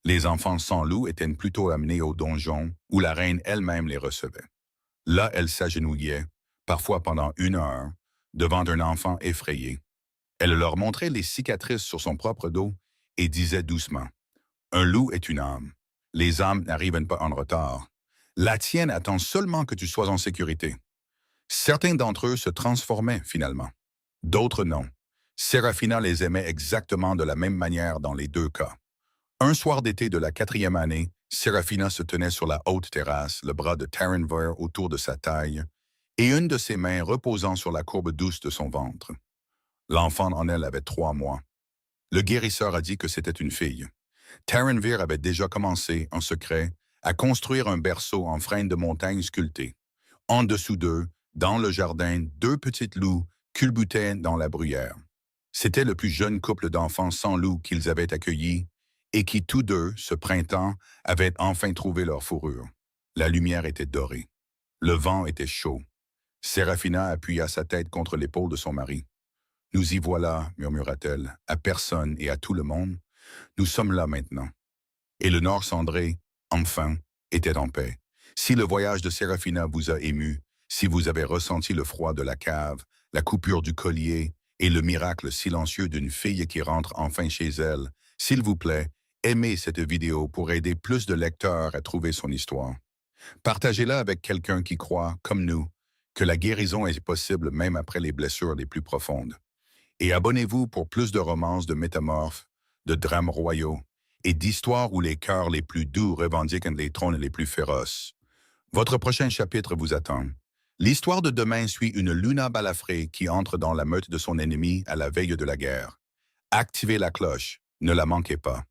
Les enfants sans loup étaient plutôt amenés au donjon où la reine elle-même les recevait. Là, elle s'agenouillait, parfois pendant 1 heure, devant un enfant effrayé. Elle leur montrait les cicatrices sur son propre dos et disait doucement « Un loup est une âme. Les âmes n'arrivent pas en retard. La tienne attend seulement que tu sois en sécurité. » Certains d'entre eux se transformaient finalement. D'autres non. Séraphina les aimait exactement de la même manière dans les 2 cas. Un soir d'été de la 4e année, Séraphina se tenait sur la haute terrasse, le bras de Taryn Vare autour de sa taille, et une de ses mains reposant sur la courbe douce de son ventre. L'enfant en elle avait 3 mois. Le guérisseur a dit que c'était une fille. Taryn Vare avait déjà commencé, en secret, à construire un berceau en frêne de montagne sculpté. En dessous d'eux, Dans le jardin, deux petites loups culbutaient dans la bruyère. C'était le plus jeune couple d'enfants sans loup qu'ils avaient accueilli et qui, tous deux, ce printemps, avaient enfin trouvé leur fourrure. La lumière était dorée. Le vent était chaud. Séraphina appuya sa tête contre l'épaule de son mari. « Nous y voilà, murmura-t-elle, à personne et à tout le monde. Nous sommes là maintenant. » Et le Nord cendré, enfin, était en paix. Si le voyage de Séraphina vous a ému, si vous avez ressenti le froid de la cave, la coupure du collier et le miracle silencieux d'une fille qui rentre enfin chez elle, s'il vous plaît, aimez cette vidéo pour aider plus de lecteurs à trouver son histoire. Partagez-la avec quelqu'un qui croit, comme nous, que la guérison est possible même après les blessures les plus profondes. Et abonnez-vous pour plus de romances de métamorphes, de drames royaux et d'histoires où les cœurs les plus doux revendiquent les trônes les plus féroces. Votre prochain chapitre vous attend. L'histoire de demain suit une Luna Balafré qui entre dans la meute de son ennemi à la veille de la guerre. Activez la cloche, ne la manquez pas.